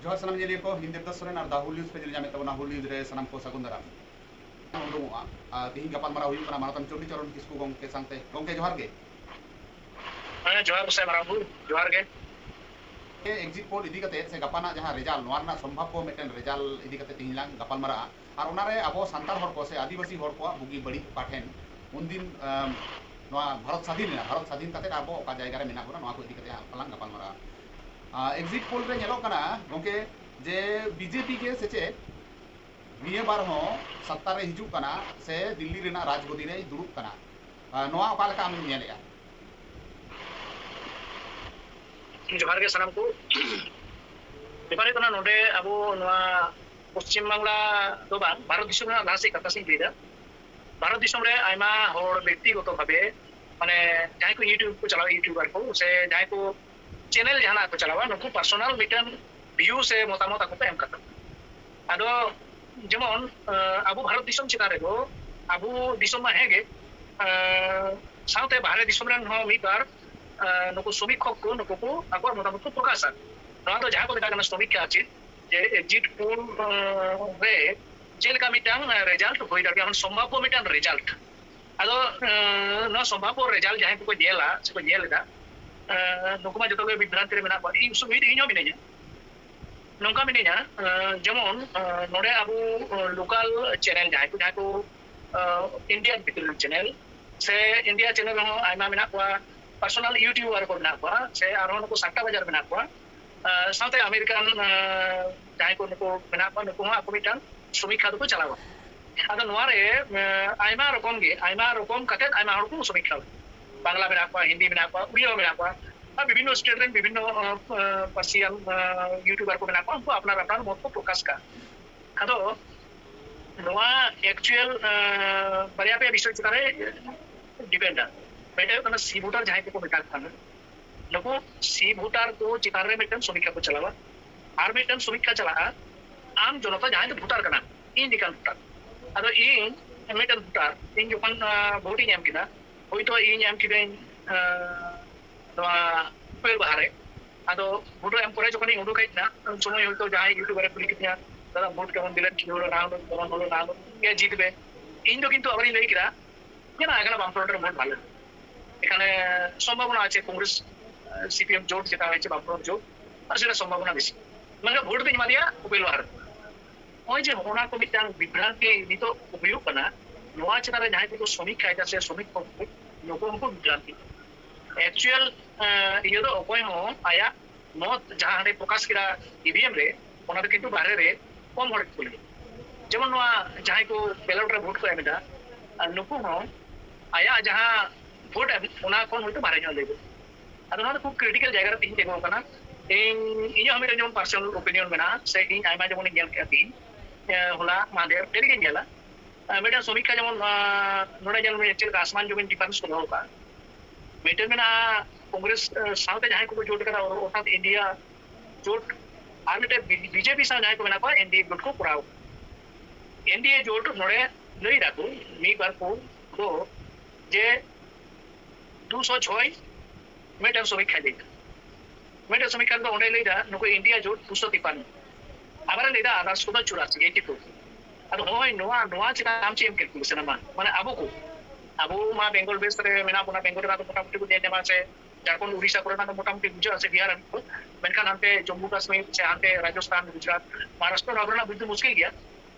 जोहार सानाम जेलिया को हिंदी दसरेन और दाहुल न्यूज़ पे जेल जामे तबना हुल न्यूज़ रे सनाम को सागुन दाराम उडुंगआ तिहिं गपाल मारा हुई कना मानतन चंडी चरण किस्कु गंके सांगते गंके जोहार गे जोहार से माराबू जोहार गे एग्जिट पोल इदी कते से गपाना जहां रिजल्ट नोआ रना संभाव्य मिटन रिजल्ट इदी कते तिहिं लांग गपाल मारा और ओनारे अबो सांतार हर को से आदिवासी हर को बुगी बड़ी पाठेन उनदिन भारत स्वाधीन कते अबो ओका जायगा रे मेना बोना नोआ को इदी कते पलांग गपाल मारा एग्जिट पोल रे नेलो कना गंके जे बीजेपी के सेचे निये बार हो सत्ता रे हिजू कना से दिल्ली रेना राजगोदी रे दुरुब कना नोआ ओका लका आम नेलेगा जोहार गे सनाम को बेपारे कना नोडे अबो नोआ पश्चिम बांगला दो बांग भारत दिसम रे लासे कथा सिं लेदा भारत दिसम रे आयमा होर व्यक्तिगत भाबे माने जाय को यूट्यूब को चलावा यूट्यूबर को से जाय को चैनल जहाना को चलावा नुकु पर्सनल मिटन व्यू से मतामत ako पे एम कता आदो जेमन अबो भारत दिसम चिता रे को अबो दिसम हेगे साउते भारत दिसम रे हो मी बार नुकु समीक्षक को नुकु को ako मतामत को प्रकाश नोआ तो जहां को मेटा कना समीक्षा अछि जे एग्जिट पोल रे जेल का मिटांग रिजल्ट होई दागे हम संभाव्य मिटांग रिजल्ट आदो न संभाव्य रिजल्ट जहां को जेला से को जेलदा नुकुमा जतो के विभ्रांति रे मेना को इन सुविधा इनो मिने냐 नोंका मिने냐 जेमन नोडे अबु लोकल चैनल जहां को इंडियन पीपल चैनल से इंडिया चैनल हो आयमा मेना को पर्सनल यूट्यूबर को मेना को से आरो को साटा बाजार मेना को साउथ अमेरिकन जहां को नुको मेना को नुको ako मिटांग समीक्षा को चलावा आदो नोआ रे आयमा रकम कते आयमा हर को समीक्षा बांग्ला मेना को हिंदी मेना को उड़िया मेना को विभिन्न स्टेट रे विभिन्न पर्सियन यूट्यूबर को मेना को उनको अपना मत को प्रकाश का आदो नोआ एक्चुअल बरिया पे विषय चितारे डिपेंड बेटे कना सी वोटर जहां को मेटा खान नको सी वोटर को चितारे मेटन समीक्षा को चलावा आर मेटन समीक्षा चला आम जनता जहां को वोटर कना इन दिकान वोटर आदो इन मेटन वोटर इन जोखन वोटिंग एम किना होय तो इन एम किबे नोआ पेल बाहरे आदो वोटर एम करे जोखन उडुक हैना समय होय तो जहां यूट्यूबर पुली किया दादा वोट केमन दिलेन किलो नाम कोन नाम के जीतबे इन जो किंतु अबरी लई किरा केना एखाने बामफ्रंटेर ভোট ভালো এখানে সম্ভাবনা আছে কংগ্রেস সিপিএম জোট যেটা হয়েছে বামফ্রন্ট জোট আর সেটা সম্ভাবনা বেশি মানে ভোট দিন মারিয়া উपेल बाहर ওই যে ওনা को मिटांग विभ्रांति नितो उपयोग कना नोआ चेतारे जहां को समीक्षा आइता से समीक्षा को लोगों को विभ्रांति एक्चुअल ये तो ओकोय हो आया मत जहां रे प्रकाश किरा ईवीएम रे ओना तो किंतु बाहर रे कम हड़ खुले जेमन नोआ जहां को बैलेट रे वोट को एमेदा नुकु हो आया जहां वोट ओना कोन होय तो बाहर जन लेबो आदो ना खूब क्रिटिकल जगह रे तीन देखो कना इन हम जो पर्सनल ओपिनियन मेना से इन आयमा जेमन गेल काती होला मादेर तेरी के गेला मेटा समीक्षा जेमन नोडे जन में एक्चुअल आसमान जो डिफरेंस को होगा मेटर मेना कांग्रेस साउथ जहां को जोट करा और ओटा इंडिया जोट आर मेटे बीजेपी सा जहां को मेना को एनडीए जोट को पुराव एनडीए जोट नोडे लई राखो मी बार को तो जे 206 मेटर समीक्षा देता मेटर समीक्षा तो ओने लेदा नको इंडिया जोट 253 आबार लेदा आदर्श को 84 84 अदो होय नोआ चिता नाम चेम के कुसना माने अबो मा बेंगल बेस रे मेना पुना बेंगल रा तो मोटामुटी को देने मासे झारखंड उड़ीसा को ना तो मोटामुटी गुजरात से बिहार को मेनखान हमते जम्मू कश्मीर से हमते राजस्थान गुजरात महाराष्ट्र रावना बुद्ध मुश्किल गया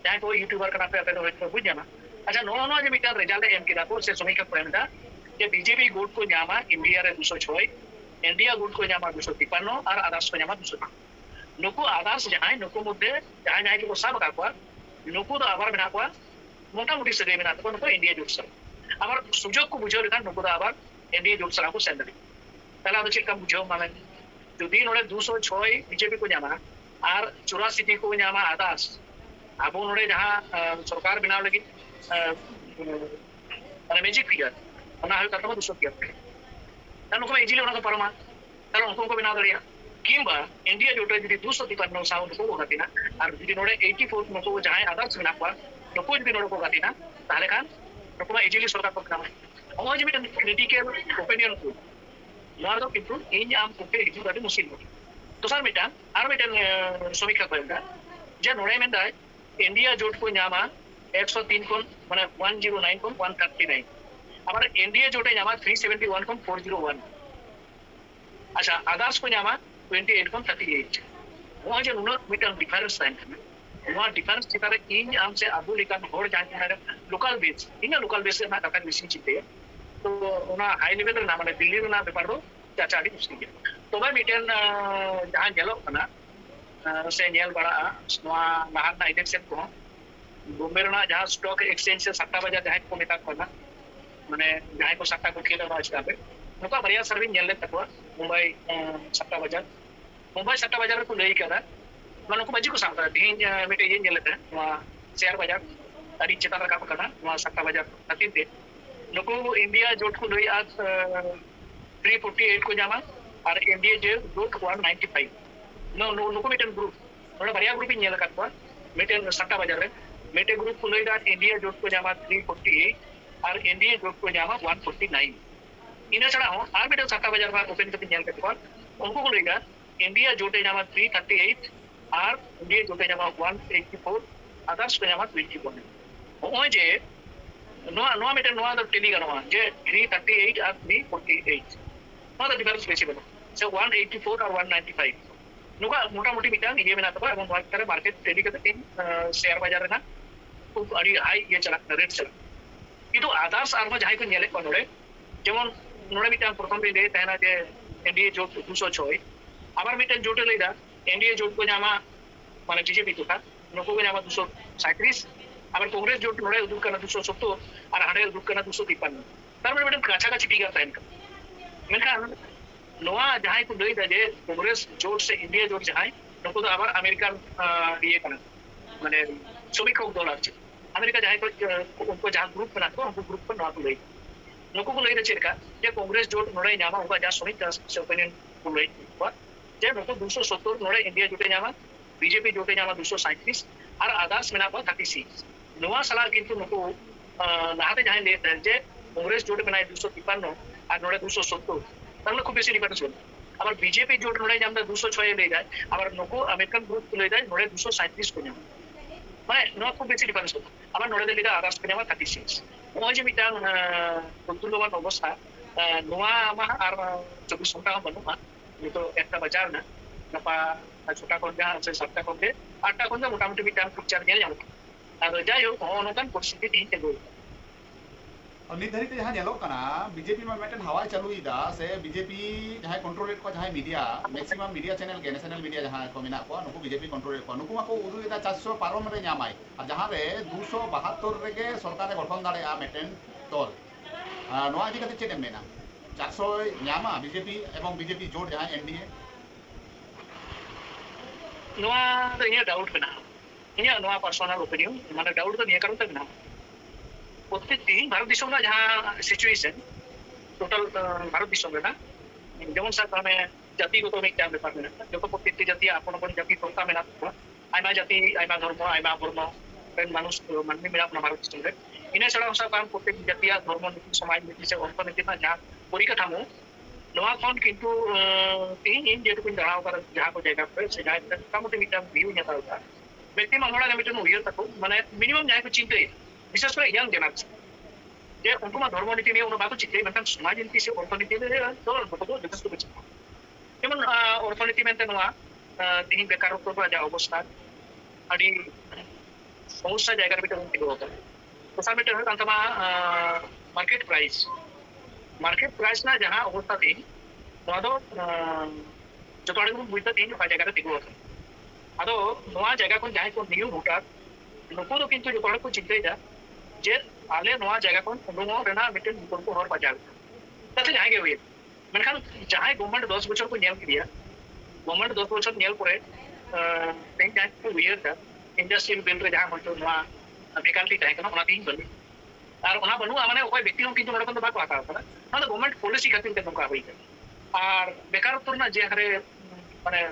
जहां को यूट्यूबर करना पे तो बुझ जाना अच्छा नो जे मिटा रिजल्ट एम किदा को से समीक्षा प्रेमदा जे बीजेपी गुट को न्यामा इंडिया रे 206 इंडिया गुट को न्यामा 253 और आदर्श को न्यामा 200 नुकु आदर्श जहां नुकु मुद्दे जहां को सब का को नुकु तो आबार बिना को मोटामुटी से बिना तो नुकु इंडिया जुट सर आबार सुजोग को बुझो लेका नुकु तो आबार इंडिया जुट सर को सेंड पहला तो चिका बुझो माने যদি নড়ে 206 बीजेपी को न्यामा और 84 को न्यामा आदर्श अब नोड़े जहां सरकार बनाव लगी माने मैजिक फिगर ओना है कतमा 200 किया तानो को इजीली ओना को परमा तानो उनको बनाव दरिया किंबा इंडिया जोटे जदी 253 साउंड को गतिना और जदी नोड़े 84 नको जहां आदर्श बना को नको जदी नोड़े को गतिना ताले खान नको इजीली सरकार को काम ओज भी क्रिटिकल ओपिनियन को यार तो किंतु इन आम को के हिजु गाडी मुश्किल दोसर मिटान आर मिटान समीक्षा को एमदा जे नोड़े में दाय इंडिया जोट को नामा 103 कोन माने 109 कोन 139 আবার এনডিএ জোটে নামা 371 কোন 401 আচ্ছা আদার্স को नामा 28 कोन 38 वो जे नुना मिटन डिफरेंस टाइम ᱱᱚᱣᱟ ᱰᱤફᱟᱨᱮᱱᱥ ᱪᱮᱛᱟᱱ ᱨᱮ ᱤᱧ ᱟᱢ ᱥᱮ ᱟᱵᱚ ᱞᱮᱠᱟᱱ ᱦᱚᱲ ᱡᱟᱦᱟᱸ ᱞᱳᱠᱟᱞ ᱵᱮᱥ ᱤᱧᱟᱹᱜ ᱞᱳᱠᱟल ᱵᱮᱥ ᱨᱮᱱᱟᱜ ᱠᱟᱛᱷᱟ ᱵᱮᱥᱤᱧ ᱪᱤᱱᱛᱟᱹᱭᱟ ᱛᱚ ᱚᱱᱟ ᱦᱟই ᱞᱮᱵᱮᱞ ᱨᱮᱱᱟᱜ ᱢᱟᱱᱮ ᱫᱤল্ᱞᱤ ᱨᱮᱱᱟᱜ ᱵᱮᱯᱟᱨ ᱫᱚ ᱪᱟᱪᱟ ᱟᱹᱰᱤ ᱢᱩᱥᱠᱤᱞ ᱜᱮᱭᱟ ᱛᱚᱵᱮ ᱢᱤᱫᱴᱮᱱ ᱡᱟᱦᱟᱸ ᱧᱮᱞᱚᱜ ᱠᱟᱱᱟ ᱥᱮ ᱧᱮᱞ ᱵᱟᱲᱟᱜᱼᱟ ᱱᱚᱣᱟ ᱞᱟᱦᱟ ᱨᱮᱱᱟᱜ ᱤᱞᱮᱠᱥᱮᱱ ᱠᱚᱦᱚᱸ ᱵᱚᱢᱵᱮ ᱨᱮᱱᱟᱜ ᱡᱟᱦᱟᱸ ᱥᱴᱚᱠ ᱮᱠᱥᱪᱮᱧᱡ ᱥᱮ ᱥᱟट्टा বাজার ᱡᱟᱦᱟᱸᱭ ᱠᱚ ᱢᱮᱛᱟ ᱠᱚ ᱠᱟᱱᱟ ᱢᱟᱱᱮ ᱡᱟᱦᱟᱸᱭ ᱠᱚ ᱥᱟट्टा ᱠᱚ ᱠᱷᱮᱞᱟ ᱱᱚᱣᱟ ᱪᱮᱛᱟᱱ ᱨᱮ ᱱᱚᱝᱠᱟ ᱵᱟᱨᱭᱟ ᱥᱟᱨভᱮᱧ ᱧᱮᱞ ᱞᱮᱫ ᱛᱟᱠᱚᱣᱟ ᱢᱩᱢᱵᱟᱭ ᱥᱟट्टा বাজার ᱢᱩᱢᱵᱟᱭ ᱥᱟट्टा ᱵᱟᱡᱟᱨ ᱨᱮᱠᱚ ᱞᱟᱹᱭ ᱠᱟᱫᱟ ᱢᱟᱱᱮ ᱩᱱᱠᱩ ᱵᱟᱡᱤ ᱠᱚ ᱥᱟᱵ ᱠᱟᱫᱟ ᱛᱮᱦᱮᱧ ᱢᱤᱫᱴᱮᱡ ᱤᱭᱟᱹᱧ ᱧᱮᱞ ᱞᱮᱫᱟ ᱱᱚᱣᱟ শেয়ার বাজার ᱟᱹᱰᱤ ᱪᱮᱛᱟᱱ ᱨᱟᱠᱟᱵ ᱟᱠᱟᱱᱟ ᱱᱚᱣᱟ ᱥᱟट्टा বাজার ᱠᱷᱟᱹᱛᱤᱨ ᱛᱮ ᱱᱩᱠᱩ ᱤᱱᱰᱤয়া ᱡᱳᱴ ᱠᱚ ᱞᱟᱹᱭᱟ 348 को ᱧᱟᱢᱟ ᱟᱨ ᱤᱱᱰᱤয়া ᱡᱳᱴ 195 ᱱᱩᱠᱩ ᱢᱤᱫᱴᱮᱱ ᱜᱨᱩᱯ ᱱᱚᱰᱮ ᱵᱟᱨᱭᱟ ᱜᱨᱩᱯ ᱤᱧ ᱧᱮᱞ ᱟᱠᱟᱫ ᱠᱚᱣᱟ ᱢᱤᱫᱴᱮᱱ ᱥᱟट्टा বাজার ᱨᱮ ᱢᱤᱫᱴᱮᱱ ᱜᱨᱩᱯ को ᱞᱟᱹᱭᱫᱟ ᱤᱱᱰᱤया ᱡᱳᱴ को ᱧᱟᱢᱟ 348 ᱟᱨ ᱤᱱᱰᱤया ᱡᱳᱴ को ᱧᱟᱢᱟ 149 ᱤᱱᱟᱹ ᱪᱷᱟᱲᱟ ᱦᱚᱸ ᱟᱨ ᱢᱤᱫᱴᱮᱱ ᱥᱟट्टा বাজার ᱨᱮ ᱳᱯᱮᱱ ᱠᱟᱛᱮ ᱧᱮᱞ ᱠᱮᱫ ᱠᱚᱣᱟ ᱩᱱᱠᱩ ᱠᱚ ᱞᱟᱹᱭᱫᱟ ᱤᱱᱰᱤया ᱡᱳᱴ ᱧᱟᱢᱟ 338 ᱟᱨ ᱤᱱᱰᱤया ᱡᱳᱴ ᱧᱟᱢᱟ 184 আদার্স को ᱧᱟᱢᱟ 21 ᱱᱚᱜᱼᱚᱭ ᱡᱮ ᱱᱚᱣᱟ ᱢᱤᱫᱴᱮᱱ ᱱᱚᱣᱟ ᱫᱚ ᱴᱮᱞᱤ ᱜᱟᱱᱚᱜᱼᱟ ᱡᱮ 338 আর 348 ᱱᱚᱣᱟ ᱫᱚ ᱰᱤফᱟরেন্স ᱵᱮᱥᱤ ᱵᱟᱹᱱᱩᱜᱼᱟ ᱥᱮ 184 আর 195 ᱱᱚᱝᱠᱟ ᱢᱳᱴᱟᱢᱩᱴᱤ ᱢᱤᱫᱴᱟᱝ ᱤᱭᱟᱹ ᱢᱮᱱᱟᱜ ᱛᱟᱠᱚᱣᱟ ᱮᱵᱚᱝ ᱱᱚᱣᱟ ᱪᱮᱛᱟᱱ ᱨᱮ ᱢᱟর্কেট ᱴᱨᱮᱰᱤং ᱠᱟᱛᱮ ᱤᱧ শেয়ার বাজার রেᱱᱟᱜ খুব ᱟᱹᱰᱤ হাই ইয়ে চালাক রেট চালাক কিন্তু আদার্স আরো যাহাই ᱠᱚ ᱧᱮᱞᱮᱫ ᱠᱚᱣᱟ ᱱᱚᱰᱮ যেমন ᱱᱚᱰᱮ ᱢᱤᱫᱴᱟᱝ ᱯᱨᱚᱛᱷᱚᱢ ᱨᱮ ᱞᱟᱹᱭ ᱛᱟᱦᱮᱱᱟ ᱡᱮ এনডিএ জোট 206 আবার ᱢᱤᱫᱴᱟᱝ জোটে ᱞᱟᱹᱭᱫᱟ এনডিএ জোট को ᱧᱟᱢᱟ মানে বিজেপি ᱛᱚᱠᱷᱟ ᱱᱩᱠᱩ को ᱧᱟᱢᱟ 237 আবার কংগ্রেস জোট নড়ে উদুক কানা 270 আর হাড়ে উদুক কানা 253 তার মানে মিটান কাছাকাছি ফিগার তাহেন কানা মেনখান নোয়া যাহাই কো লইদা যে কংগ্রেস জোট সে ইন্ডিয়া জোট যাহাই নুকু তো আবার আমেরিকান ইয়ে কানা মানে শ্রমিক দল আছে আমেরিকা যাহাই কো উनको जहां ग्रुप बना तो उनको ग्रुप पर नॉट लई नुकु को लई चेका जे कांग्रेस जोट नोड़े नामा उनका जा श्रमिक से ओपिनियन को लई जे नुकु 270 नोड़े इंडिया जोटे नामा बीजेपी जोटे नामा 237 और आदार्स मेना को 36 नोवा सला किंतु नुकु लाहाते जहां ले जे कांग्रेस जोट बनाए 253 और नोड़े 270 তাহলে খুব বেশি ডিফারেন্স হবে আবার বিজেপি জোট নড়াই জামদা 206 এ লই যায় আবার নুকু আমেরিকান গ্রুপ লই যায় নড়ে 237 को নাম মানে নো খুব বেশি ডিফারেন্স হবে আবার নড়ে দিলে আদার্স को নাম 36 ওই যে মিটাং তুলনাবান অবস্থা নোয়া আমা আর 24 ঘন্টা বানুমা তো একটা বাজার না নাপা ছোটা কোন যা আছে সবটা কোন আটটা কোন মোটামুটি মিটাং পিকচার নিয়ে যাবো আর যাই হোক অনকান পরিস্থিতি দিন তেগো नित धारी जहाँ नेलोग कना बीजेपी में मेटन हवाई चलुईदा से बीजेपी जहाँ कंट्रोलेट को जहाँ मीडिया मैक्सिमम मीडिया चैनल के नेशनल मीडिया जहाँ को मेना को नुकु बीजेपी कंट्रोलेट को नुकु माको उदुईदा 400 पारम रे ᱧᱟᱢᱟᱭ और जहाँ रे 272 रेगे सरकार गठन दाड़ेया मेटन दल नोआ इदी कते चेदम मेना 400 ᱧᱟᱢᱟ बीजेपी एवं बीजेपी जोड़ जहाँ एनडीए नोआ तो इया डाउट मेना इया नोआ पर्सनल ओपिनियन माने डाउट तो निया कारण मेना প্রত্যেক দিন ভারত দেশ না যাহা সিচুয়েশন টোটাল ভারত দেশ না যেমন স্যার মানে জাতিগত মিটার ব্যাপার না যত প্রত্যেকটি জাতি আপন আপন জাতি সত্তা মেনা আইমা জাতি আইমা ধর্ম আইমা বর্ণ মানুষ মানবী মেলা আপনার ভারত দেশে ইনা ছাড়াও স্যার কারণ প্রত্যেক জাতীয় ধর্ম নীতি সমাজ নীতি সে অর্থনীতি না যা পরিকাঠামো নোয়া খন কিন্তু তিন যেটুকু দাঁড়াও করার যাহা কো জায়গা পড়ে সে জায়গা মোটামুটি মিটার ভিউ নেতা होता ব্যক্তি মামলা মিটার উইয়ার থাকো মানে মিনিমাম যাই কো চিন্তা विशेष कर यंग जनरेशन जे उनको मा धर्म नीति में उन बाको चिते मतलब समाज नीति से अर्थनीति में तो बतो যথেষ্ট কিছু যেমন অর্থনীতি মেনতে নোয়া তিন বেকারত্ব বা যা অবস্থা আদি সমস্যা জায়গার ভিতরে উন্নতি হতো প্রথম এটা হয় কান্তমা মার্কেট প্রাইস না যাহা অবস্থা দিন নোয়া দো যত আগে বুঝতে দিন বা জায়গাতে দিগো হতো আদো নোয়া জায়গা কোন যাই কোন নিউ ভোটার নুকু তো কিন্তু যত আগে চিন্তাই যা जे आले नोआ जगह को उन्होंने रेना मिटन को और बजाव ताते जाएंगे हुए मेनखान जहां गवर्नमेंट 10 बछर को नियल किया गवर्नमेंट 10 बछर नियल करे तेन जाय को हुए था इंडस्ट्रियल बिल रे जहां मतो नोआ वैकल्टी ताहे कना ओना तीन बनी और ओना बनु माने ओय व्यक्ति को किंतु नडे को बात आता था ना गवर्नमेंट पॉलिसी खातिर के नका होई और बेकारत्व ना जे हरे माने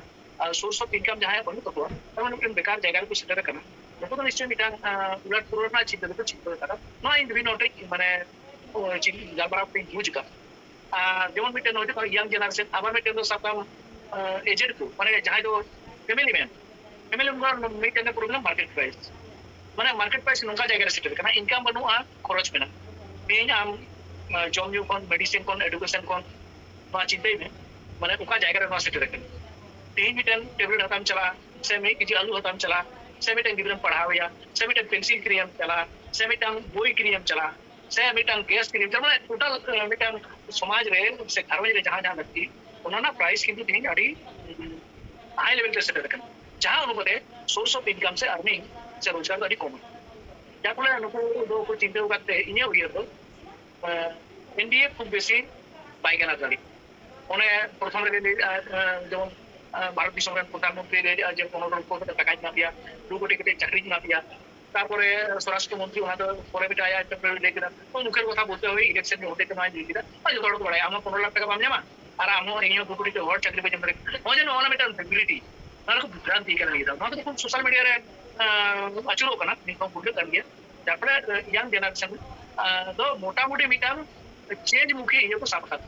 सोर्स ऑफ इनकम जहां बनु तो माने बेकार जगह को सेटर करना नुकु तो निश्चय मिटान उलट पुरना चिंता तो चिंता करा नो इन भी नोटे माने चिंता जाबरा पे यूज का जेमन मिटे नोटे यंग जनरेशन आबार मिटे तो सब एजेंट को माने जहां दो family man mitten problem market price माने मार्केट प्राइस नोंका जायगा रे सेटल kana इनकम बनुआ खरच मेना तेज आम जम न्यू कोन मेडिसिन कोन एडुकेशन कोन मा चिंताई में माने उका जायगा रे नो सेटल kana तेज मिटन टेबलेट हताम चला से में किछि आलू हताम चला से मिटन गिद्रम पढ़ावया से मिटन पेंसिल क्रियम चला से मिटन बोई क्रियम चला से मिटन गैस क्रियम चला माने टोटल मिटन समाज रे से घरवा रे जहां जहां लगती ओना प्राइस किंतु तेज आडी हाई लेवल पे सेटल kana जहां अनुपते सोर्स ऑफ इनकम से अर्निंग से रोजगार तadi कम जाकुले नुकु दो को चिंता करते इने उयर दो एनडीए खूब बेसी बाय केना दाड़ी ओने प्रथम रे जेमन भारत दिसम रे प्रधानमंत्री रे जे 15 कोटी टाका ना दिया 2 कोटी के चाकरी ना दिया तारपरे स्वराष्ट्र मंत्री ओना तो परे बिटा आया पेपर ले केना तो मुखेर কথা বলতে হবে ইলেকশন में होते के मान दिया आज तोड़ को बड़ा हम 15 लाख টাকা पाम जामा আর আমো ইনিও 2 কোটি হর চাকরি पे जमरे हो जे ओना मेटा सिक्योरिटी नाको भ्रांति केना लिदा ना तो सोशल मीडिया रे अचुरो कना निको बुड कर गया तारपरे यंग जनरेशन दो मोटा मोटी मिटान चेंज मुखे ये को साफ कर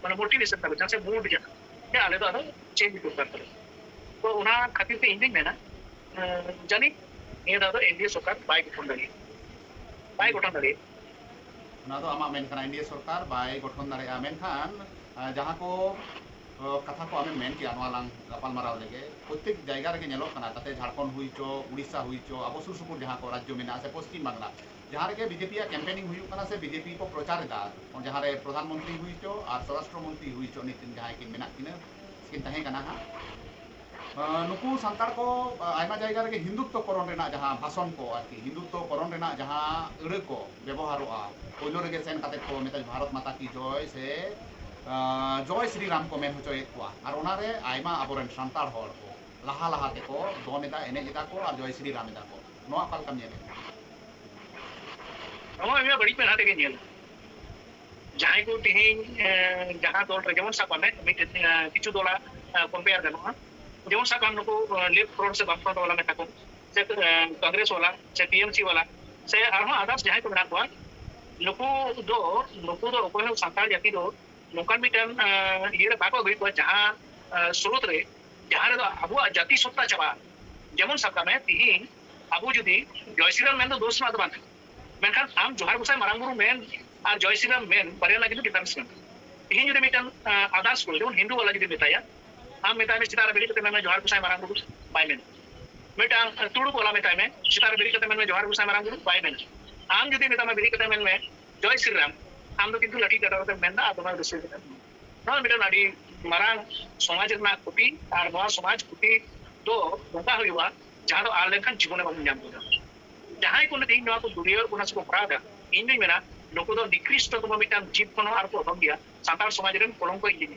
माने मोटिवेशन तक जैसे मूड जा क्या आले तो चेंज को करते तो उना खातिर पे इंडिंग में ना जानी ये दादो एनडीए सरकार बाय गठन दाड़ी ना तो आमा मेन खाना इंडिया सरकार बाय गठन दाड़ी मेनखान जहां को कथा को आमे मेन किया लांग गापाल माराव लेगे प्रत्येक जायगा रे नेलो कना ताते झारखंड हुईचो उड़ीसा हुईचो अब सुर सुपुर जहां को राज्य मेना से पश्चिम बांग्ला जहां रे बीजेपी कैंपेनिंग हुई कना से बीजेपी को प्रचार दा और जहां रे प्रधानमंत्री हुईचो और स्वराष्ट्र मंत्री हुईचो नितिन जहां की मेना किने स्किन तहे कना हा नुकु संतार को आयमा जायगा रे हिंदुत्वकरण रेना जहां भाषण को आरकी हिंदुत्वकरण रेना जहां अड़े को व्यवहारोआ पहिलो रे सेन काते को मेता भारत माता की जय से जय श्री राम को मेन होचोए को और ओनारे आयमा अबोरेन संतार हर को लहा लहा ते को दोनेदा एनेजेदा को और जय श्री राम एदा को नोआ काल काम नेले हम एमे बड़ी पे नाते के नेल जहां को तिहिन जहां दल रे जेमन सापा में किछु दोला कंपेयर करनो जेमन सापा नको लेफ्ट फ्रंट से बाम फ्रंट वाला में ताको से कांग्रेस वाला से टीएमसी वाला से आरो आदर्श जहां को बना को नको दो ओको संताल जाति दो नोकान मिटन ये बाको गई को जहां स्रोत रे जहां रे अबो जाति सत्ता चाबा जेमन सापा में तिहिन अबो जुदी जय श्री राम मेन दो दोस्त ना तो बान मेनखान आम जोहार गुसाई मारांगुरु मेन और जय श्री राम मेन बारेला किन्तु डिफरेंस में तिहिन जुदी मिटन आदर्श को जेमन हिंदू वाला जुदी मेताया आम मेता में सितारा बेड़ी कते में जोहार गुसाई मारांगुरु बाय मेन मेटा तुडु कोला मेता में सितारा बेड़ी कते में जोहार गुसाई मारांगुरु बाय मेन आम जुदी मेता में बेड़ी कते में जय श्री राम आम दो किन्तु लठी कटावते मेनदा आदमा दसे ना मेटा नाडी मारांग समाज रे कुटी और नवा समाज कुटी दो नोका हुआ जहां दो आलेखन जीवन में जाम जहां को दिन नवा को दुनिया को नस को प्रागा इन मेना नको दो निकृष्ट तो मिटान जीव कोन आर को हम दिया संताल समाज रे कोलम को इली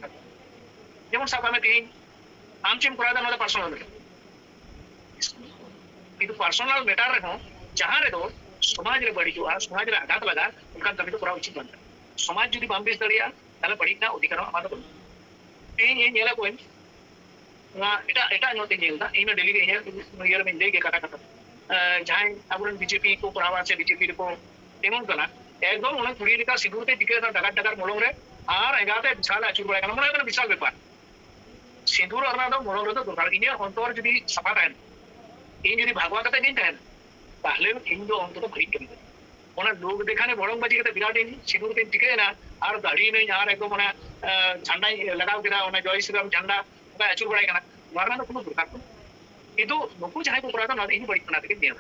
जेमन साबा में दिन आम चिम करा दा पर्सनल किंतु पर्सनल मैटर रे हो जहां रे दो समाज रे बड़ी जो समाज रे आघात लगा उनका कमी तो पूरा उचित बनता समाज जुदी बांबेस दरिया ताले बड़ी ना अधिकार आमाद को तेन ये नेला कोइन ना एटा नोते नेलदा इन डेली रे यर में लेके काटा काटा जहां अबुरन बीजेपी को परावा से बीजेपी को तेमन कना एकदम उन कुड़ी लेका सिगुरते टिके डगार डगार मोलंग रे आर एगाते विशाल अचुर बड़ा कना मन विशाल व्यापार सिंदूर और ना दो मोलंग रे तो दरकार इने अंतर जुदी सफा थायन इन जुदी भागवा कते दिन थायन ताहले इन दो अंतर तो भरी करी ओना लोग देखाने बड़ंग बाजी कते विराट इन सिंदूर ते टिके ना और दाढ़ी नहीं यार एकदम ओना झंडा लगाव केदा ओना जय श्री राम झंडा का अचुर बड़ा कना मारना तो कोनो दरकार को किंतु नुकु जहां को पुराता ना इन बड़ी बना के दिया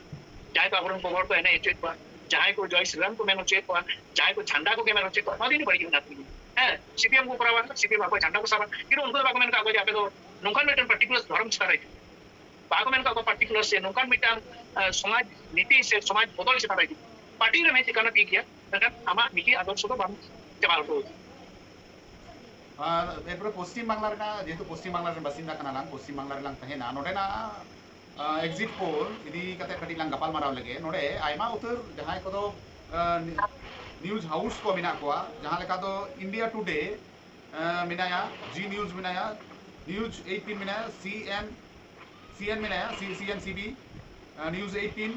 जहां को अबरन को को एने चेक को जहां को जय श्री राम को मेनो चेक को जहां को झंडा को के मेनो चेक को ना दिन बड़ी बना है सीपीएम को पुरावा सीपीएम को झंडा को साबा किरो उनको बाको मेन का को जापे तो नोकान मेटन पर्टिकुलर धर्म छतारे बाको मेन का को पर्टिकुलर से नोकान मेटन समाज नीति से समाज बदल छतारे पार्टी रे में ठिकाना ठीक किया लेकिन आमा नीति आदर्श तो बाम जमाल को एरपर पश्चिम बांग्ला रेना जेहेतु पश्चिम बांग्ला रे बासिंदा कना लांग पश्चिम बांग्ला रे लांग तहेना नोडेना एग्जिट पोल इदी कते कटी लांग गपाल माराव लगे नोडे आयमा उतर जहां को दो न्यूज हाउस को मिना को जहां लेका दो इंडिया टुडे मिनाया जी न्यूज मिनाया न्यूज 18 मिनाया सीएन मिनाया सीएनसीबी न्यूज 18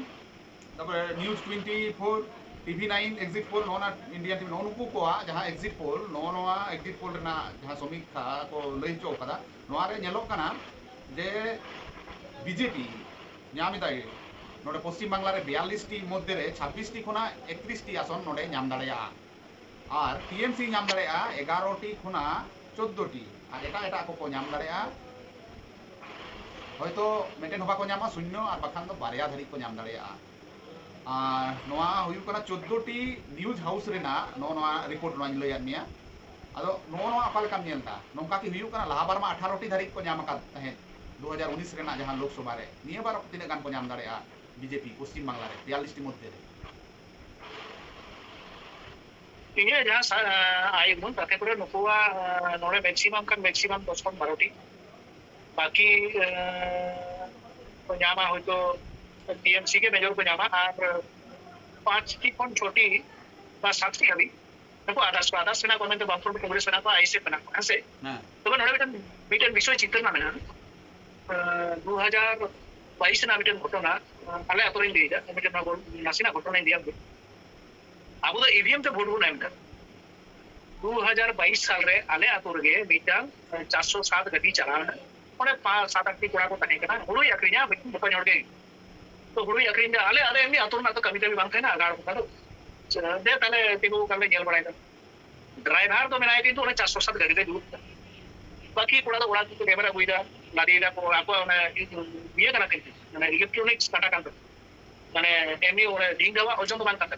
तब न्यूज 24 TV9 एग्जिट पोल नोना इंडिया टीवी नुकु को जहां एग्जिट पोल नोआ एग्जिट पोल रेना जहां समीक्षा को लई चो कदा नोआ रे नेलो कना जे बीजेपी नामिदाय नोडे पश्चिम बांग्ला रे 42 टी मध्य रे 26 टी खुना 31 टी आसन नोडे नाम दाड़ेया और टीएमसी नाम दाड़ेया 11 टी खुना 14 टी और एटा एटा को नाम दाड़ेया হয়তো মেটেন হবা को नामा शून्य और बाखान दो बारिया धरी को नाम दाड़ेया नोआ हुयु कना 14 टी न्यूज हाउस रेना नोआ रिपोर्ट नोआ लैया मिया आदो नोआ अका लेकाम नेलता नोंका की हुयु कना लाहा बार मा 18 टी धरी को नाम का तहे 2019 रेना जहां लोकसभा रे निया बार तिने गान को नाम दाड़ेया बीजेपी पश्चिम बांग्ला रे 42 टी मध्य रे ini jahas air mun tapi pura nukua nore maximum 10 kon 12 T बाकी पजामा हो तो टीएमसी के मेजर पजामा और 5 की कौन छोटी बस 7 की अभी देखो आदास सेना कौन तो बापुर कांग्रेस सेना को ऐसे बना ऐसे तो नोड़े बेटन विश्व चित्र ना मेना 2022 ना बेटन घटना आले अतोरिन दिया बेटन ना नासिना घटना दिया अब तो ईवीएम तो वोट बनाएं 2022 साल रे आले अतोर गे बेटन 407 गति चला ओने 5-7 टी कोड़ा को तने कना हुड़ो याक्रिया बेटन बको जोड़ गई तो हुड़ो याक्रिया आले आले एमनी अतोर ना तो कमी तभी बांग ना आगाड़ को दे ताले तिगो काले जेल बड़ाई ड्राइवर तो मेना किंतु ओने 407 गति दे दूर बाकी कोड़ा तो ओड़ा तो कैमरा बुइदा लादीदा को आपको ओने ये कना किंतु माने इलेक्ट्रॉनिक्स काटा कांत माने एमनी ओने डिंगवा ओजन तो बांग कांत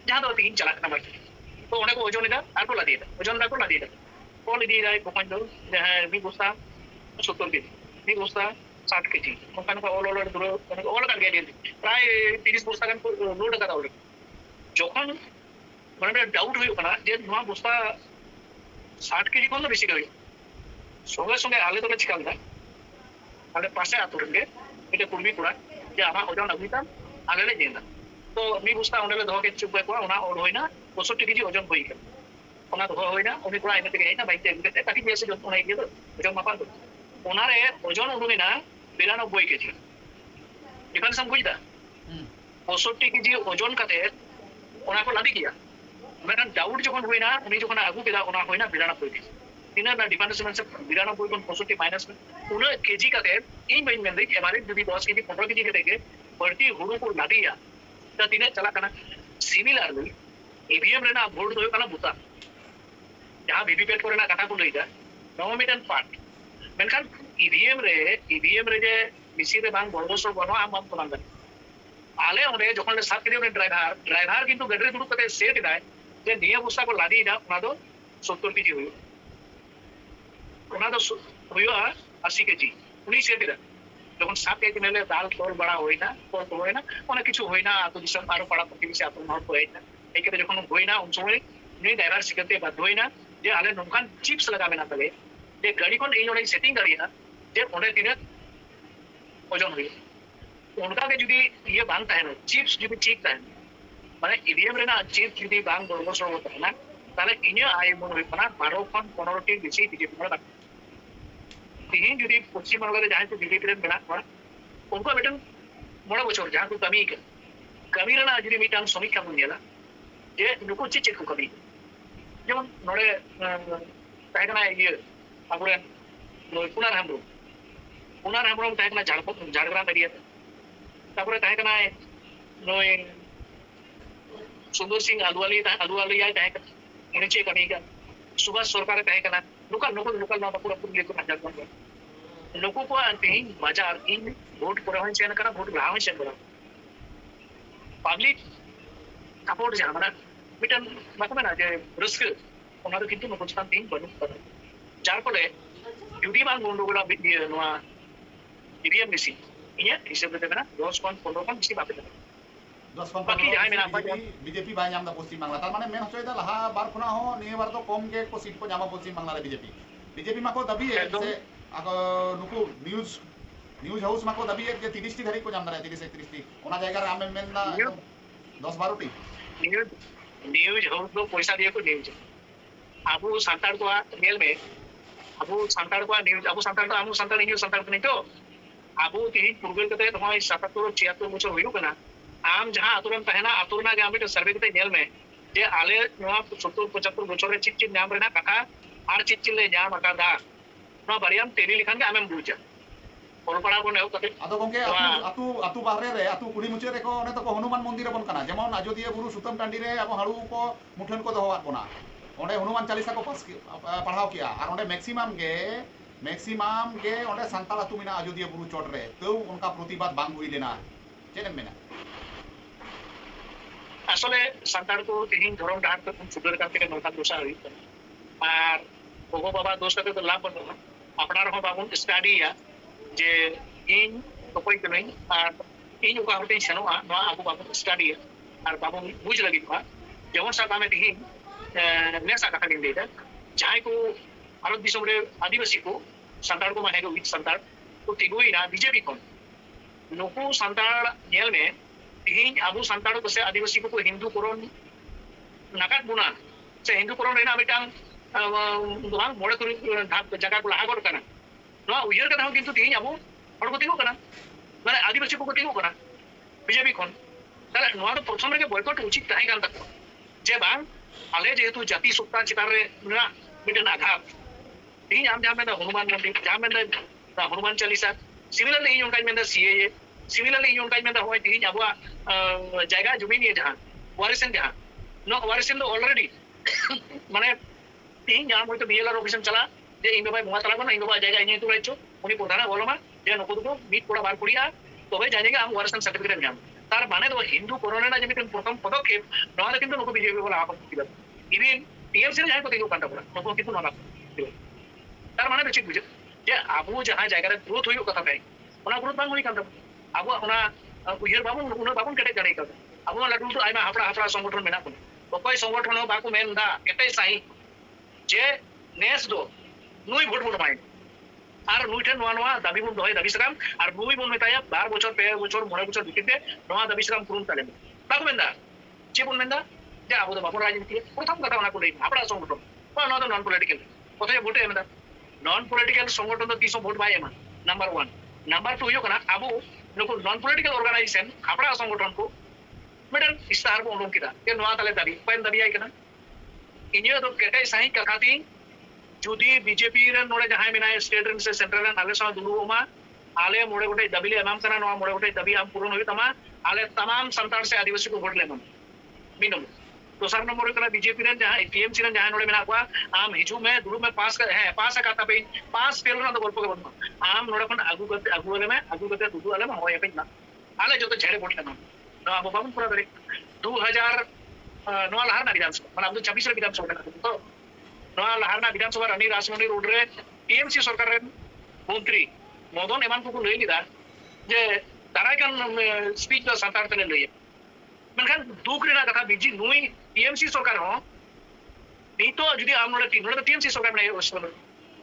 जहां तो तीन चला कना मत तो ओने को ओजन इदा आर को लादीदा ओजन दा को लादीदा को लादीदा को पंजो जहां भी गुस्सा 70 केजी भी गुस्सा 60 केजी ओकान को ऑल दूर ऑल का गया प्राय 30 गुस्सा कान को लोड का दाउले যখন মানে ডাউট হইও না যে নোয়া বস্তা 60 কেজি কোন বেশি গই সঙ্গে সঙ্গে আলে তো চিকাল না আলে পাশে আতরঙ্গে এটা পূর্বী পুরা যে আমার ওজন আগুইতাম আলে দেনা তো আমি বস্তা ওনালে ধকে চুপ করা ওনা ওর হইনা 65 কেজি ওজন হই গেল ওনা ধ হইনা উনি পুরা এনে থেকে না বাইতে এমতে তাকি বেশি যত নাই গেল ওজন মাপা তো ওনারে ওজন উনি না 92 কেজি ডিফারেন্স हम বুঝদা 65 কেজি ওজন কাতে ओना को लादी किया मेरा डाउट जखन होइना उनी जखन आगु केदा ओना होइना 92 तिना ना डिफरेंस में से 92 कोन 65 माइनस में उन केजी का दे ई महीन में दे हमारे जदी 10 केजी 15 केजी के देके बढ़ती हुड़ू को लादिया त तिने चला कना सिमिलरली ईवीएम रे ना वोट दोयो कना बुता जहां वीवीपैट करे ना कथा को लईदा नोमिनेशन पार्ट मेनखान ईवीएम रे जे मिसी रे बांग बड़बसो बनो आम तो बांग आले ओने जखन ले 7 केजी ओने ड्राइवर किंतु गडरे दुडु कते सेट दाय जे निया बुसा को लादी दा ओना दो 70 केजी होयो ओना दो होयो 80 केजी उनी सेट दा जखन 7 केजी नेले दाल तोल बड़ा होइना तोल तो होइना ओना किछु होइना तो दिसन आरो पड़ा प्रतिबिसे आपन नोट होइना एकेते जखन होइना उन समय नि ड्राइवर सिकते बाध्य होइना जे आले नोकान चिप्स लगाबे ना तले जे गाड़ी कोन इन ओने सेटिंग करिना जे ओने तिने ओजन होइयो उनका के जुदी ये बांग है ना चिप्स जुदी ठीक है माने ईवीएम रे ना चिप्स जुदी बांग बरबस होता है ना ताले इने आय मन होय पना 12 खन 15 टी बेसी बीजेपी में तीन जुदी पश्चिम बंगाल रे जहां से बीजेपी रे मेना पड़ा उनको बेटन मोड़ा बचर जहां को कमी रे ना जुदी मिटान समीक्षा बुनियाला जे नुको चिच को कमी जेमन नोडे ताइकना ये अबुरे पुनार हमरो ताइकना झाड़ग्राम एरिया तारपरे ताहे कना नोय सुंदर सिंह आलुवाली आय ताहे कना इनचे कमी का सुभाष सरकार ताहे कना लोकल ना पूरा पूरी लेको मजा कर लोगों को अंतिम बाजार इन वोट प्रवाहन से कना वोट ग्राहन से करा पब्लिक सपोर्ट जाना माने मिटन माको ना जे रिस्क ओना तो किंतु नको स्थान तीन बनु कर जार फले ड्यूटी मान गंडगोला नोआ ईवीएम मिसी इया हिसाब दे ना 10 कोन 15 कोन बेसी बापे 10 कोन बाकी जाय मेना बीजेपी बाय नाम दा पश्चिम बांग्ला तार माने मेन होय दा लहा बार खुना हो निये बार तो कम के को सीट को जामा पश्चिम बांग्ला रे बीजेपी माको दाबी है से आको नुकु न्यूज हाउस माको दाबी है जे 30 टी धरी को जाम दा 30 31 टी ओना जायगा रे आमे मेन दा 10 12 टी न्यूज हाउस तो पैसा दिए को न्यूज आबू संताड़ को मेल में आबू संताड़ को न्यूज आबू संताड़ तो आमू संताड़ न्यूज संताड़ नहीं तो आबू तीन पूर्वेल कते तमाय 77 76 बछर होइयो कना आम जहां आतुरन तहना आतुरना के आमिट सर्वे कते नेल में जे आले नोआ 70 75 बछर रे चिट चिट नाम रेना कथा आर चिट चिट ले नाम आकादा नोआ बारियाम तेरी लिखान के आमेम बुझा और पड़ा को नेउ कते ᱟᱫᱚ ᱜᱚᱝᱠᱮ ᱟᱛᱩ ᱟᱛᱩ ᱵᱟᱦᱨᱮ ᱨᱮ ᱟᱛᱩ ᱠᱩᱲᱤ ᱢᱩᱪᱟᱹᱫ ᱨᱮᱠᱚ ᱚᱱᱮ ᱛᱚᱠᱚ ᱦᱚᱱᱩᱢᱟᱱ ᱢᱚᱱᱫᱤᱨ ᱟᱵᱚᱱ ᱠᱟᱱᱟ ᱡᱮᱢᱚᱱ ᱟᱡᱚᱫᱤᱭᱟᱹ ᱵᱩᱨᱩ ᱥᱩᱛᱟᱹᱢ ᱴᱟᱺᱰᱤ ᱨᱮ ᱟᱵᱚ ᱦᱟᱲᱩ ᱠᱚ ᱢᱩᱴᱷᱟᱹᱱ ᱠᱚ ᱫᱚᱦᱚᱣᱟᱫ ᱵᱚᱱᱟ ᱚᱸᱰᱮ ᱦᱚᱱᱩᱢᱟᱱ ᱪᱟᱞᱤᱥᱟ ᱠᱚ ᱯᱟᱲᱦᱟᱣ ᱠᱮᱜᱼᱟ ᱟᱨ ᱚᱸᱰᱮ ᱢᱮᱠᱥᱤᱢᱟᱢ ᱜᱮ ᱚᱸᱰᱮ ᱥᱟᱱᱛᱟᱲ ᱟᱛᱩ ᱢᱮᱱᱟᱜᱼᱟ ᱟᱡᱚᱫᱤᱭᱟᱹ ᱵᱩᱨᱩ ᱪᱚᱴ ᱨᱮ ᱛᱟᱹᱣ ᱚᱱᱠᱟ ᱯᱨᱚᱛᱤᱵᱟᱫ ᱵᱟᱝ ᱦᱩᱭ ᱞᱮᱱᱟ ᱪᱮᱫ ᱮᱢ ᱢᱮᱱᱟ আসলে সান্তাড় को তিহিন ধরম ডাহার তো সুদের কাছ থেকে নৌকা দোষা হই আর ওগো বাবা দোষ কাতে তো লাভ বন্ধ আপনার হো বাবুন স্টাডিয়া যে ইন অকই কই আর ইন ওকা হতে সেনোয়া নোয়া আবু বাবুন স্টাডিয়া আর বাবুন বুঝ লাগি পা যেমন সাকামে তিহিন নেসা কাটা দিন দেটা যাই को ভারত দিশম রে আদিবাসী को সান্তাড় को माने को विच सान्ताड़ तो तिगोई ना बीजेपी को नुकु सान्ताड़ नेल में तिहिन आबु सान्ताड़ को से आदिवासी को हिंदू कोरोन नाकात बुना से हिंदू कोरोन रेना मिटांग दोहां मोड़े तुरी जगह को लाहा गोड़ कना नो उयर कना किंतु तिहिन आबु हड़ को तिगो कना माने आदिवासी को तिगो कना बीजेपी कोन ताले नोआ तो प्रथम रे बॉयकॉट उचित ताही कान तक जे बांग आले जेतु जाति सत्ता चितार रे ना मिटन आघात तिहिन आम जाम में हनुमान मंदिर जाम में हनुमान चालीसा सिमिलरली इन उनका में सीएए सिमिलरली इन उनका में होय तिहिन आबुआ जायगा जमीन ये जहां वारिसन जहां नो वारिसन तो ऑलरेडी माने तिहिन जाम होय तो बीएलआर ऑफिस चला जे इन बाय मुआ तला इन बाय जायगा इन तो रेचो उनी प्रधाना बोलमा जे नको तो मीट पोड़ा बार पुड़िया तबे जानेगा हम वारिसन सर्टिफिकेट नाम तार माने तो हिंदू कोरोना जेमितन प्रथम पदक्षेप नोआ किंतु नको बीजेपी बोला आप इवन टीएमसी रे जाय को तिगो कांटा बोला नको किंतु नोना तार माने बेचिक बुझे जे आबू जहां जायगा रे ग्रोथ होयो कथा थाई ओना ग्रोथ बांग होई कांदा आबू ओना उयर बाबू उना बाबू केटे जाने का आबू लाडू तो आइमा हापड़ा हापड़ा संगठन मेना को ओकय संगठन बाकू मेनदा केटे साई जे नेस दो नुई भोट भोट माइन আর নুইঠে নোয়া নোয়া দাবি বন দয় দাবি সাকাম আর নুই বন মেতায়া 12 বছর 13 বছর 9 বছর ভিত্তিতে নোয়া দাবি সাকাম পূরণ করেন বাকু মেন্দা যে বন মেন্দা যে আবু বাবু রাজনীতি প্রথম কথা ওনা কোলে হাপড়া সংগঠন বা নট নন পলিটিক্যাল কোথায় ভোটে মেন্দা নন পলিটিক্যাল সংগঠন তো 300 ভোট পায় এমা নাম্বার 1 নাম্বার 2 হयो कना আবু नुको नॉन पॉलिटिकल ऑर्गेनाइजेशन हापड़ा संगठन को मेडन इस्तार को उडों किदा के नोआ तले दाबी पेन दाबी आई कना इनियो तो केटे सही कथाती जुदी बीजेपी रे नोडे जहां मिना स्टेट रे से सेंट्रल रे आले सा दुलुमा आले मोड़े गोटे दाबी ले एमाम कना नोआ मोड़े गोटे दाबी आम पूर्ण होई तमा आले तमाम संतान से आदिवासी को वोट लेमन मिनम दोसर नंबर कना बीजेपी रे जहां टीएमसी रे जहां नोडे मिना को आम हिजू में दुरु में पास कर है पास करता पे पास फेल ना तो गल्प के बन आम नोडे पण आगु वाले में दुदु वाले में होय पे ना आले जो तो झेड़े वोट लेमन नो अब बाबू पूरा करे 2000 नो लहर ना विधानसभा माने अब 26 रे विधानसभा तो नो लहर ना विधानसभा रानी राजमंडी रोड रे टीएमसी सरकार रे मंत्री मदन एमान को लई लिदा जे दाराय कान स्पीच द संतार तने लई मेनखान दुख रे ना कथा बिजी नुई टीएमसी सरकार हो नी तो जदी आम नोडे टीएमसी सरकार में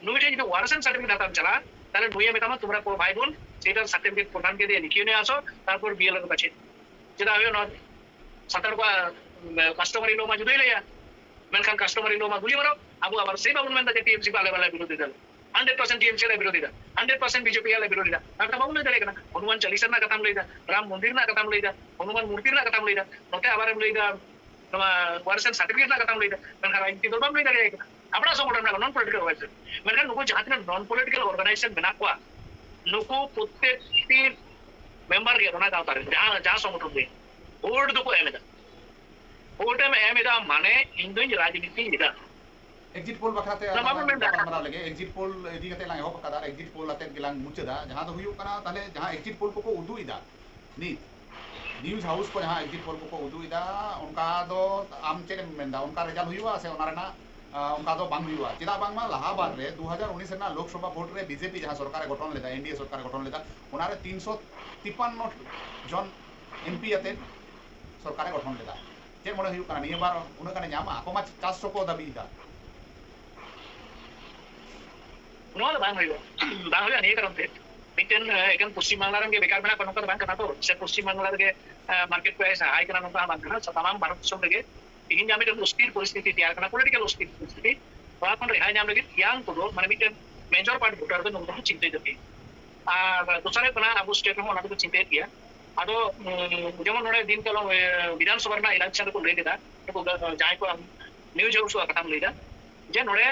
नुई टे जदी वारसन सर्टिफिकेट हाताम चला তাহলে নুইয়া মেতামা তোমরা কো ভাই বোন সেটার সার্টিফিকেট প্রধানকে দিয়ে লিখিয়ে নিয়ে আসো তারপর বিএলআর কাছে যেটা হবে না সাতার को কাস্টমারি লো মা জুদাই লইয়া মেনখান কাস্টমারি লো মা গুলি মারো আবু আবার সেই বাবুন মেনটা যে টিএমসি वाले वाला विरोधी दल 100% टीएमसी ला विरोधी दल 100% बीजेपी ला विरोधी दल आता बाबू ने दलेगा हनुमान चालीसा ना कथाम लईदा राम मंदिर ना कथाम लईदा हनुमान मूर्ति ना कथाम लईदा नोटे आबारम लईदा वारसन सर्टिफिकेट ना कथाम लईदा मेनखान आइती दलबाम लईदा लेगा अपना संगठन ना नॉन पॉलिटिकल ऑर्गेनाइजेशन मेनखान नुको जहां नॉन पॉलिटिकल ऑर्गेनाइजेशन बना को नुको प्रत्येकटी मेंबर के बना गावता रे जहां संगठन दे वोट दुको एमेदा वोट में एमेदा माने इंदुन राजनीति इदा एग्जिट पोल बखराते मना लगे एग्जिट पोल इदी कते लांग हो कदा एग्जिट पोल अते गिलांग मुचदा जहां तो हुयो कना ताले जहां एग्जिट पोल को उदु इदा नी न्यूज हाउस को जहां एग्जिट पोल को उदु इदा उनका दो आम चेक मेंदा उनका रिजल्ट हुयो से ओना रेना उनका दो बांग हुआ चेदा बांग मा लाहाबाद रे 2019 ना लोकसभा वोट रे बीजेपी जहां सरकार गठन लेदा एनडीए सरकार गठन लेदा उनारे 353 जन एमपी अते सरकार गठन लेदा जे मोडे हुयो कना निय बार उना कने ᱧᱟᱢᱟ ako ma 400 को दाबी दा ᱱᱚᱣᱟ ᱵᱟᱝ ᱦᱩᱭᱩᱜᱼᱟ ᱱᱤᱭᱟᱹ ᱠᱟᱨᱚᱱ ᱛᱮ ᱢᱤᱫᱴᱮᱱ ᱮᱠᱮᱱ ᱯᱚᱥᱪᱤᱢ ᱵᱟᱝᱞᱟ ᱨᱮᱱ ᱜᱮ ᱵᱮᱠᱟᱨ ᱢᱮᱱᱟᱜ ᱠᱚ ᱱᱚᱝᱠᱟ ᱫᱚ ᱵᱟᱝ ᱠᱟᱱᱟ ᱛᱚ ᱥᱮ ᱯᱚᱥᱪᱤᱢ ᱵᱟᱝᱞᱟ ᱨᱮᱜᱮ मार्केट प्राइस हाई करना नोका बांग करना तमाम भारत दिसम लगे तीन जामे तो स्थिर परिस्थिति तैयार करना पॉलिटिकल स्थिर परिस्थिति वहां पर रिहाई जाम लगे यांग को माने मिटन मेजर पार्ट वोटर दो नोका चिंता दे आ दूसरे बना अब स्टेट में ओना को चिंता किया ado jemon nore din kalo বিধান সভা না election ko lay keda ko jai ko news house কথা লইদা যে নরে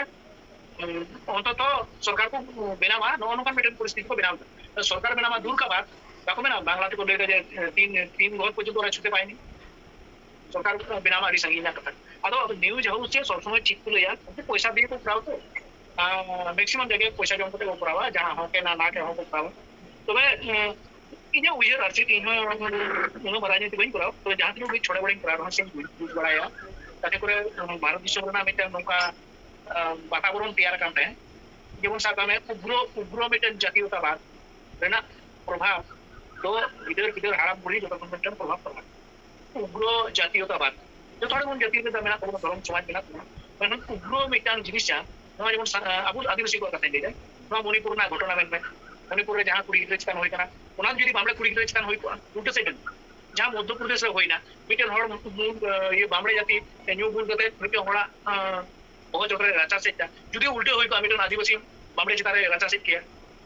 অন্তত সরকার को বেনামা ননকান মেটেন পরিস্থিতি को বেনামা সরকার বেনামা দূর का बात দেখো না বাংলাতে को লইদা যে তিন ঘর পর্যন্ত ওরা ছুটে পায়নি সরকার বেনামা আরি সঙ্গীনা কথা আদো নিউজ হাউস যে সবসময় ঠিক করে যা পয়সা দিয়ে को প্রাও তো मैक्सिमम जगह पैसा जम करते करावा जहां होके ना के हो करावा तबे इने उयर अर्चित इनो उनो राजनीति बइन कराओ तो जहां तक भी छोड़े बड़े करा से बुझ बड़ाया ताते करे भारत दिशम ना मिटे नौका वातावरण तैयार करते हैं जेमन साका में उग्र मिटे जातीयतावाद रेना प्रभाव तो इधर हाराम बुढ़ी जो मिटे प्रभाव पड़ा उग्र जातीयतावाद जो थोड़े गुण जातीयता में ना कोनो धर्म समाज में ना उग्र मिटे जिनिसा नवा जेमन आबू आदिवासी को कथा दे नवा मणिपुर ना घटना में मणिपुर रे जहां कुड़ी चिकान होय कना ओना जदी बामड़े कुड़ी चिकान होय उल्टा साइड जहां मध्य प्रदेश रे होयना मिटेन हड़ ये बामड़े जाति न्यू बुल कते मिटे होड़ा बहुत जोरे राचा सेटा जदी उल्टे होय को मिटेन आदिवासी बामड़े चितारे राचा सेट किया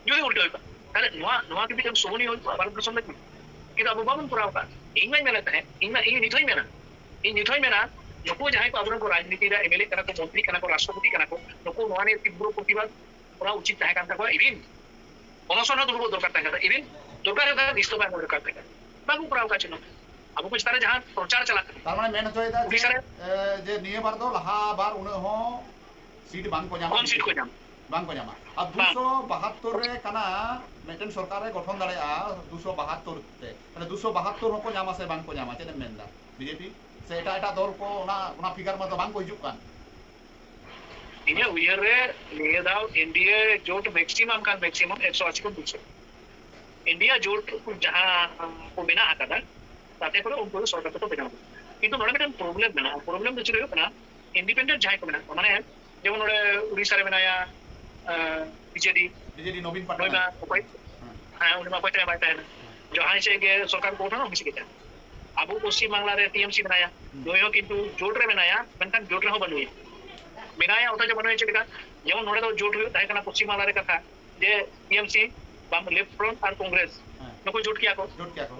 जदी उल्टे होय ताले नवा के मिटेन सोनी होय भारत देश में कि अब बाबन पुराव का इंग में लेता है इंग इन निथोय में ना नुको जहां को आबरन को राजनीति रा एमएलए कना को मंत्री कना को राष्ट्रपति कना को नुको नवाने तीव्र प्रतिवाद पूरा उचित है कान तक इविन অনশন দুর্ব দরকার থাকে ইভেন দরকার है ইস্তফা দরকার থাকে বাবু প্রাও কাছে না আবু कुछ तारे जहां प्रचार चला तार माने मेन होय दा जे निये बार दो लहा बार उन हो सीट बांग को ᱧᱟᱢᱟ कौन सीट को ᱧᱟᱢ बांग को ᱧᱟᱢᱟ अब 272 रे कना मेटन सरकार रे गठन दाड़ेया 272 ते माने 272 हको ᱧᱟᱢᱟ से बांग को ᱧᱟᱢᱟ चेन मेनदा बीजेपी से एटा दल को ओना फिगर में तो बांग को हिजुक कान इने उयर रे निये दाव इंडिया जोट मैक्सिमम 180 को 200 इंडिया जोट जहां को बिना आकादा ताते को उनको सरकार को बिना किंतु नोडे मिटन प्रॉब्लम दे छिरो कना इंडिपेंडेंट जहां को बिना माने जेमन नोडे उड़ीसा रे बनाया बीजेडी नवीन पटनायक हां उनमा पटनायक बाटा है जहां से के सरकार को उठानो मिसी के अबु पश्चिम बांग्ला रे टीएमसी बनाया दोयो किंतु जोट रे बनाया मेनखान जोट रे हो बनुई बिनाया उठा जो बनवे चलेगा जेमन नोडे तो जोट हुयो ताई कना पश्चिम बांग्ला रे कथा जे टीएमसी बाम लेफ्ट फ्रंट और कांग्रेस नको जोट किया को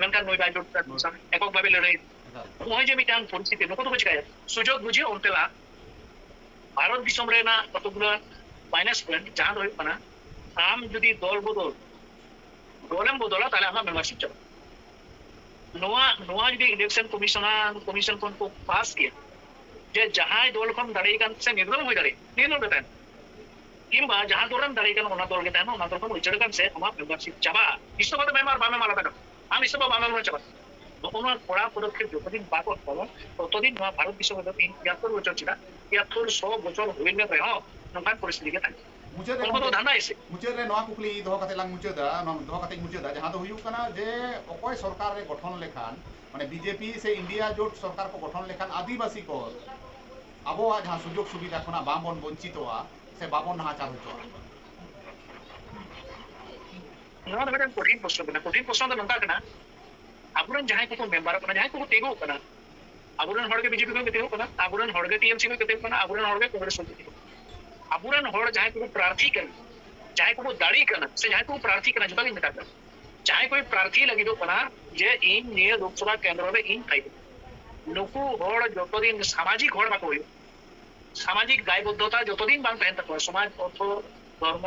मेनखान नोई बाय जोट एकक भाबे लड़ाई ओय जे मिटांग परिस्थिति नको तो चिकाया सुजोग बुझे ओनतेला भारत दिसम रे ना कतगुला माइनस पॉइंट जहां होय कना आम जदी दल बदलम बदला ताले आमा मेंबरशिप चलो नोआ जदी इलेक्शन कमीशन को पास किया जे जहां दल खन दाड़ी कान से निर्दल होय दाड़ी निर्दल बेटा किंबा जहां दल दाड़ी कान ओना दल गेता ना ओना दल को उचड़ कान से आमा मेंबरशिप चाबा इस्तबा तो मेंबर बामे माला तक आम इस्तबा बामे माला चाबा ओना कोड़ा पदक्षेप जतदिन बाको करो ततदिन नोआ भारत विश्व में 73 बछर छिला 100 बछर होइले रे हो नंकान परिस्थिति के ताई मुझे रे नोआ कुकली दोह काते लांग मुचेदा दोह काते मुचेदा जहां तो हुयु कना जे ओकोय सरकार रे गठन लेखान माने बीजेपी से इंडिया जोट सरकार को गठन लेखान आदिवासी को अब जहां सुजोग सुविधा खना बाबन वंचितवा से बाबन नाचार होतो नोआ बेटा कठिन प्रश्न तो नंका कना आबुरन जहां को मेंबर कना जहां को तेगो कना आबुरन हड़के बीजेपी को तेगो कना आबुरन हड़के टीएमसी को तेगो कना आबुरन हड़के कांग्रेस को तेगो आबुरन हड़ जहां को प्रार्थी करना जहां को दाड़ी करना से जहां को प्रार्थी करना जुदा नहीं करता जहां कोई प्रार्थी लगी दो कना जे इन निये लोकसभा केंद्र रे इन खाइबो नुकु हड़ जतदिन सामाजिक हड़ बाको होय सामाजिक दायबद्धता जतदिन बांग तहन तक समाज अर्थ धर्म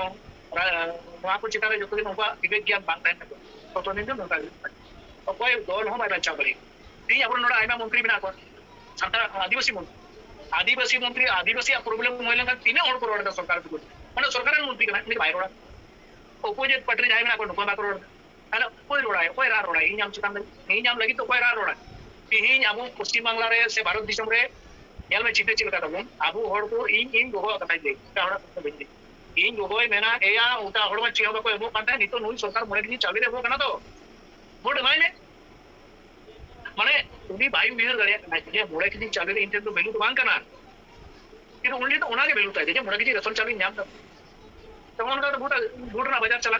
नोआ को चितारे जतदिन उनका विवेक ज्ञान बांग तहन तक ततदिन जो नोका कोई दल हो बाय चाबली ती आबुरन नोडा आइमा मंत्री बिना को संता आदिवासी मंत्री आदिवासी प्रॉब्लम होइले का तीने और करोड़ सरकार को माने सरकार मंत्री कना नि बाय रोड़ा अपोजिट पार्टी जाय ना को नुको बा करोड़ अरे कोई रोड़ा है कोई रा रोड़ा इ नाम चितान इ नाम लगी तो कोई रा रोड़ा तिहिन आबु पश्चिम बांग्ला रे से भारत दिसम रे नेल में चिते चिलका तबन आबु हड़ को इन गोगो कथा दे हड़ा को बेंदी इन गोगोय मेना एया उटा हड़ में चियो को एबो कांता नितो नुई सरकार मोरे कि चाबी रे हो कना तो वोट माने माने उनी बायु विहर गड़िया कना जे मोरे कि चाबी रे इंटेंट तो वैल्यू तो बांग कना कि ओनली तो ओना के वैल्यू ताई जे मोरे कि रसन चाबी न्याम तो ओनका तो वोट ना बाजार चला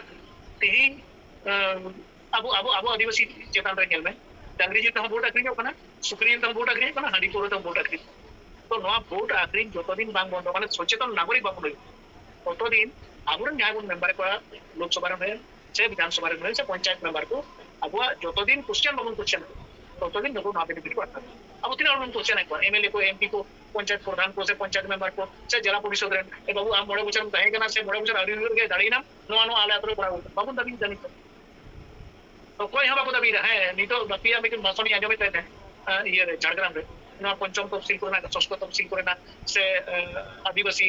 तिहिन आबु आदिवासी चेतन रे नेल में डांगरी जी तो वोट अग्री कना सुक्रियन तो वोट अग्री कना हांडी पोरो तो वोट अग्री तो नोआ वोट अग्री जतदिन बांग बंद माने सचेतन नागरिक बाबू लई ततदिन आबुरन न्याय गुण मेंबर को लोकसभा रे से विधानसभा रे से पंचायत मेंबर को abuah jotodin question babun question totodin nobo na benefit ko atta abu tina babun question ekbar MLA ko MP ko panchayat प्रधान को से पंचायत मेंबर को से जिला परिषद रे ए बाबू आम मोड़े बचर ताहे कना से मोड़े बचर आरी गे दाड़ीना नो नो आले अतरे पड़ा बाबू दाबी जानी तो कोई हम बाबू दाबी है नी तो बापिया में मासोनी आजो में थे ये झारग्राम रे ना पंचम तफसील को ना षष्ठ तफसील को ना से आदिवासी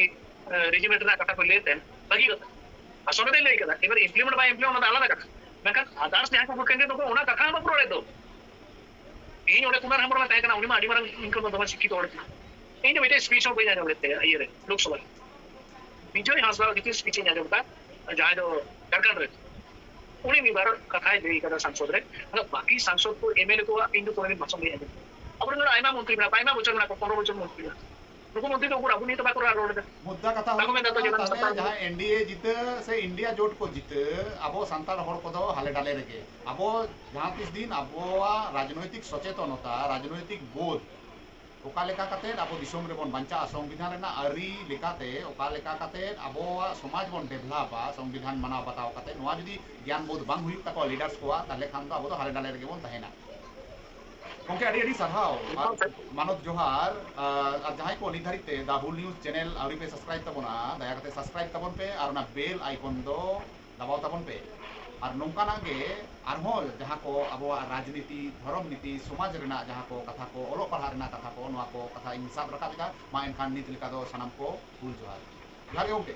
रेजिमेंट ना कथा को लेते हैं बाकी कथा असोने दे ले कथा एबर इंप्लीमेंट बाय इंप्लीमेंट ना आला कथा मेkan others nya ko kende to ona kata ma pro do ini ode kumar hamra tahe kana uni ma adi marang income dama sikhi tod ini bete speech ho baya jawte ayere lok sabha bijoy hasla dikhi speech nya jawta jahe do darkan re uni mi bar katha de kada sansod re baki sansod ko MLA ko indu ko ni masong baya abur ngara aima mantri na paima bochor na 15 bochor mantri मुख्यमंत्री तो पूरा अपनी तो बात कर रहा है मुद्दा कथा हो जहां एनडीए जीते से इंडिया जोट को जीते अबो संताल हर को दो हाले डाले रगे अबो जहां 30 दिन अबो राजनैतिक सचेतनता राजनैतिक बोध ओका लेका कते अबो दिसोम रे बन बांचा संविधान रेना आरी लेकाते ओका लेका कते अबो समाज बन डेवलपा संविधान माना बताओ कते नोआ जदी ज्ञान बोध बांग हुई तको लीडर्स को ताले खान तो अबो तो हाले डाले रगे बन तहेना ओके अड़ी साधाव मानव जोहार और जहां को निर्धारित द हुल न्यूज चैनल आउरी पे सब्सक्राइब तबना दया करते सब्सक्राइब तबन पे और ना बेल आइकन दो दबाव तबन पे और नोंकाना गे आरहो जहां को अब राजनीति धर्म नीति समाज रेना जहां को कथा को ओलो पढ़ा रेना कथा को नोआ को कथा इन सब रखा दिका मा एनखान नीति लिका दो सनम को हुल जोहार ओके